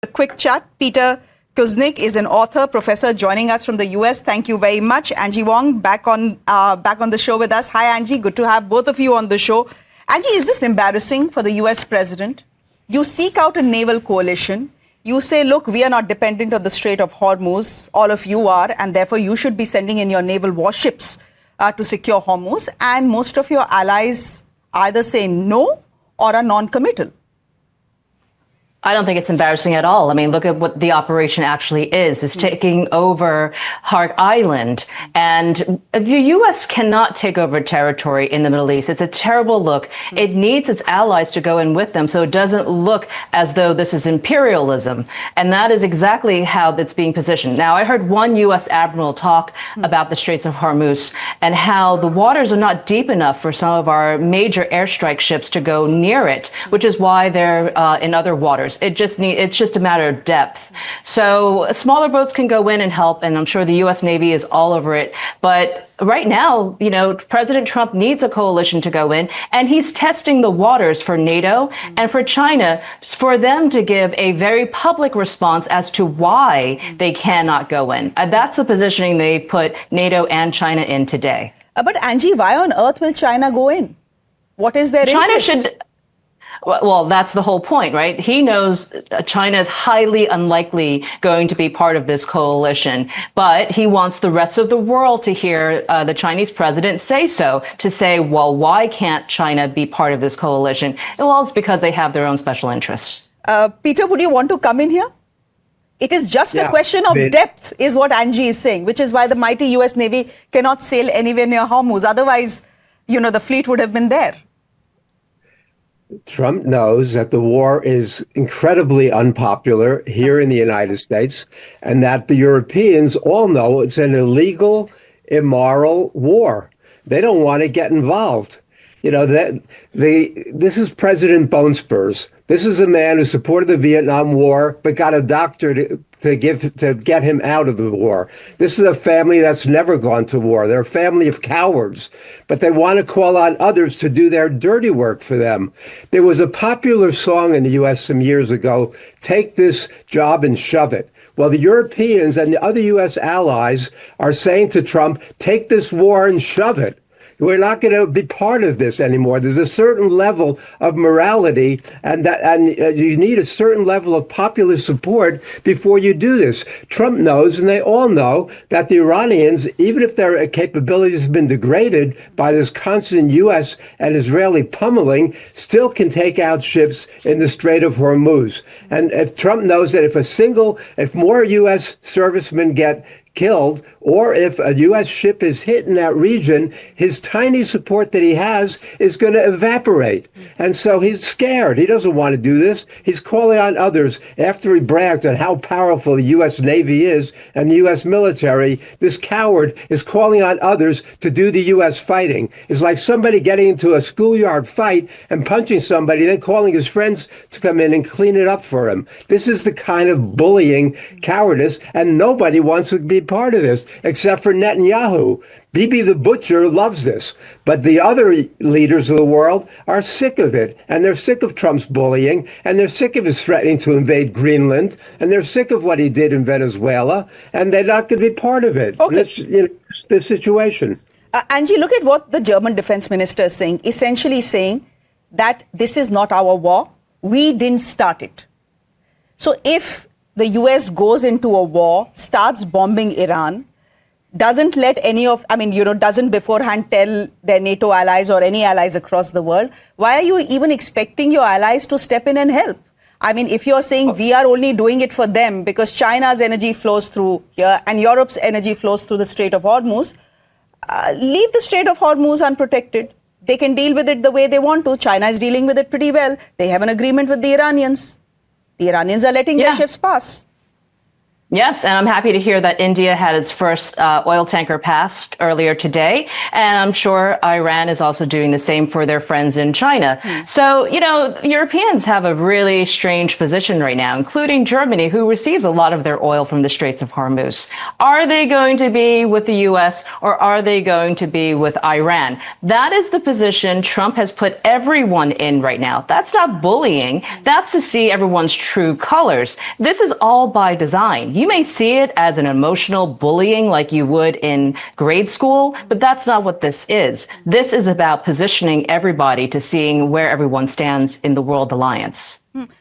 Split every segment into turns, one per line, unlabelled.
A quick chat. Peter Kuznick is an author, professor joining us from the US. Thank you very much. Angie Wong back on the show with us. Hi, Angie. Good to have both of you on the show. Angie, is this embarrassing for the US president? You seek out a naval coalition. You say, look, we are not dependent on the Strait of Hormuz. All of you are, and therefore you should be sending in your naval warships to secure Hormuz. And most of your allies either say no or are non-committal.
I don't think it's embarrassing at all. I mean, look at what the operation actually is. It's taking over Hart Island. And the U.S. cannot take over territory in the Middle East. It's a terrible look. It needs its allies to go in with them so it doesn't look as though this is imperialism. And that is exactly how that's being positioned. Now, I heard one U.S. admiral talk about the Straits of Hormuz and how the waters are not deep enough for some of our major airstrike ships to go near it, which is why they're in other waters. It's just a matter of depth. So smaller boats can go in and help, and I'm sure the U.S. Navy is all over it. But right now, President Trump needs a coalition to go in, and he's testing the waters for NATO and for China for them to give a very public response as to why they cannot go in. That's the positioning they put NATO and China in today.
But Angie, why on earth will China go in? What is their interest?
Well, that's the whole point, right? He knows China is highly unlikely going to be part of this coalition, but he wants the rest of the world to hear the Chinese president say so, to say, well, why can't China be part of this coalition? Well, it's because they have their own special interests.
Peter, would you want to come in here? It is just a question of depth, is what Angie is saying, which is why the mighty U.S. Navy cannot sail anywhere near Hormuz. Otherwise, the fleet would have been there.
Trump knows that the war is incredibly unpopular here in the United States, and that the Europeans all know it's an illegal, immoral war. They don't want to get involved. This is President Bone Spurs. This is a man who supported the Vietnam War, but got a doctor to get him out of the war. This is a family that's never gone to war. They're a family of cowards, but they want to call on others to do their dirty work for them. There was a popular song in the U.S. some years ago, "Take this job and shove it." Well, the Europeans and the other U.S. allies are saying to Trump, take this war and shove it. We're not going to be part of this anymore. There's a certain level of morality, and you need a certain level of popular support before you do this. Trump knows, and they all know, that the Iranians, even if their capabilities have been degraded by this constant U.S. and Israeli pummeling, still can take out ships in the Strait of Hormuz. And if Trump knows that if more U.S. servicemen get killed, or if a U.S. ship is hit in that region, his tiny support that he has is going to evaporate. And so he's scared. He doesn't want to do this. He's calling on others. After he bragged on how powerful the U.S. Navy is and the U.S. military, this coward is calling on others to do the U.S. fighting. It's like somebody getting into a schoolyard fight and punching somebody, then calling his friends to come in and clean it up for him. This is the kind of bullying cowardice, and nobody wants to be part of this, except for Netanyahu. Bibi the Butcher loves this, but the other leaders of the world are sick of it, and they're sick of Trump's bullying, and they're sick of his threatening to invade Greenland, and they're sick of what he did in Venezuela, and they're not going to be part of it.
Okay.
It's the situation.
Angie, look at what the German defense minister is saying, essentially saying that this is not our war. We didn't start it. So if the U.S. goes into a war, starts bombing Iran, doesn't doesn't beforehand tell their NATO allies or any allies across the world, why are you even expecting your allies to step in and help? I mean, if you're saying we are only doing it for them because China's energy flows through here and Europe's energy flows through the Strait of Hormuz, leave the Strait of Hormuz unprotected. They can deal with it the way they want to. China is dealing with it pretty well. They have an agreement with the Iranians. The Iranians are letting their ships pass.
Yes, and I'm happy to hear that India had its first oil tanker passed earlier today. And I'm sure Iran is also doing the same for their friends in China. So, Europeans have a really strange position right now, including Germany, who receives a lot of their oil from the Straits of Hormuz. Are they going to be with the U.S. or are they going to be with Iran? That is the position Trump has put everyone in right now. That's not bullying. That's to see everyone's true colors. This is all by design. You may see it as an emotional bullying like you would in grade school, but that's not what this is. This is about positioning everybody to seeing where everyone stands in the world alliance.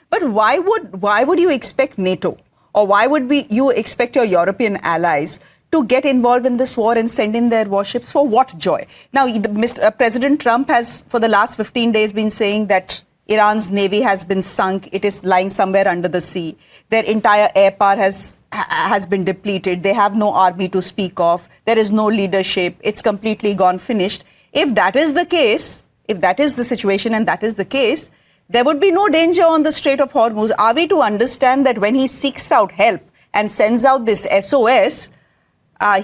But why would you expect NATO, or why would you expect your European allies to get involved in this war and send in their warships? For what joy? Now, President Trump has, for the last 15 days, been saying that Iran's navy has been sunk. It is lying somewhere under the sea. Their entire air power has been depleted. They have no army to speak of. There is no leadership. It's completely gone finished. If that is the case, if that is the situation and that is the case, there would be no danger on the Strait of Hormuz. Are we to understand that when he seeks out help and sends out this SOS,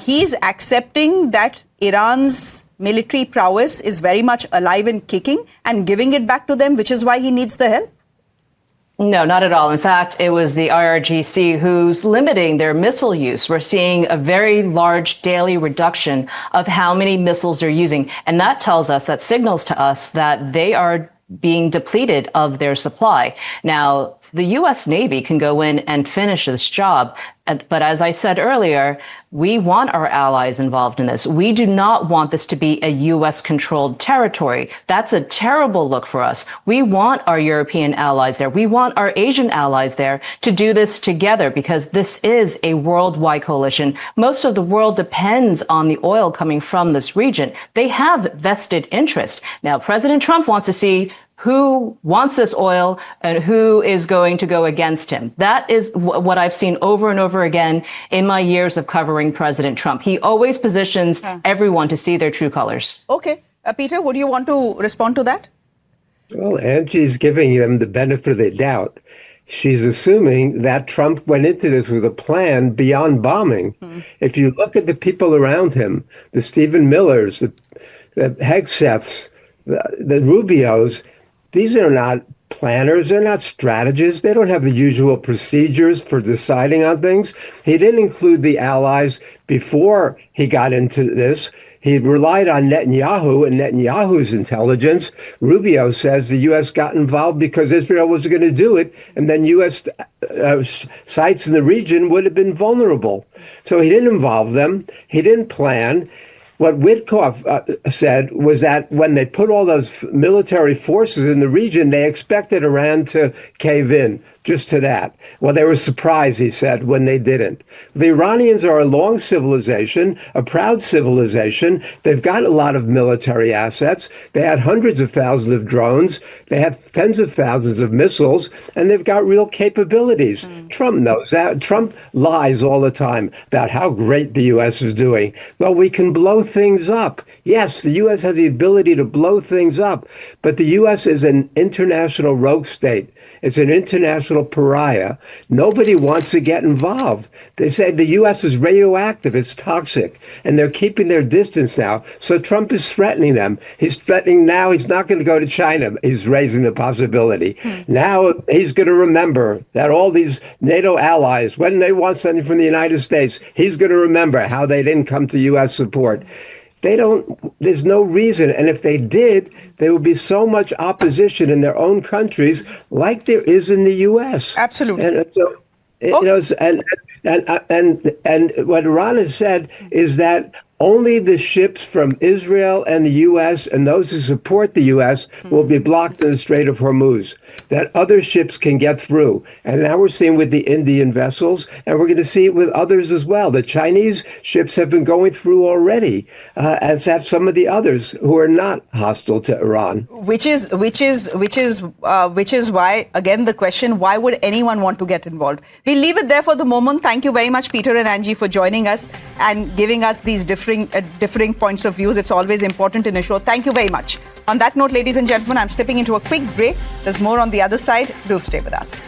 he is accepting that Iran's military prowess is very much alive and kicking and giving it back to them, which is why he needs the help?
No, not at all. In fact, it was the IRGC who's limiting their missile use. We're seeing a very large daily reduction of how many missiles they're using. And that tells us, that signals to us that they are being depleted of their supply. Now, the U.S. Navy can go in and finish this job. But as I said earlier, we want our allies involved in this. We do not want this to be a U.S.-controlled territory. That's a terrible look for us. We want our European allies there. We want our Asian allies there to do this together, because this is a worldwide coalition. Most of the world depends on the oil coming from this region. They have vested interest. Now, President Trump wants to see who wants this oil and who is going to go against him. That is what I've seen over and over again in my years of covering President Trump. He always positions everyone to see their true colors.
Okay. Peter, would you want to respond to that?
Well, Angie's giving them the benefit of the doubt. She's assuming that Trump went into this with a plan beyond bombing. If you look at the people around him, the Stephen Millers, the Hegseths, the Rubios, these are not planners. They're not strategists. They don't have the usual procedures for deciding on things. He didn't include the allies before he got into this. He relied on Netanyahu and Netanyahu's intelligence. Rubio says the U.S. got involved because Israel was going to do it, and then U.S. sites in the region would have been vulnerable. So he didn't involve them. He didn't plan. What Witkoff said was that when they put all those military forces in the region, they expected Iran to cave in just to that. Well, they were surprised, he said, when they didn't. The Iranians are a long civilization, a proud civilization. They've got a lot of military assets. They had hundreds of thousands of drones. They have tens of thousands of missiles, and they've got real capabilities. Trump knows that. Trump lies all the time about how great the U.S. is doing. Well, we can blow things up. Yes, the U.S. has the ability to blow things up, but the U.S. is an international rogue state. It's an international pariah. Nobody wants to get involved. They say the U.S. is radioactive. It's toxic. And they're keeping their distance now. So Trump is threatening them. He's threatening now he's not going to go to China. He's raising the possibility. Now he's going to remember that all these NATO allies, when they want something from the United States, he's going to remember how they didn't come to U.S. support. There's no reason. And if they did, there would be so much opposition in their own countries like there is in the U.S.
Absolutely.
And so, and what Iran has said is that only the ships from Israel and the U.S. and those who support the U.S. will be blocked in the Strait of Hormuz, that other ships can get through. And now we're seeing with the Indian vessels, and we're going to see it with others as well. The Chinese ships have been going through already, as have some of the others who are not hostile to Iran.
Which is why, again, the question, why would anyone want to get involved? We'll leave it there for the moment. Thank you very much, Peter and Angie, for joining us and giving us these differing points of views. It's always important in a show. Thank you very much. On that note, ladies and gentlemen, I'm stepping into a quick break. There's more on the other side. Do stay with us.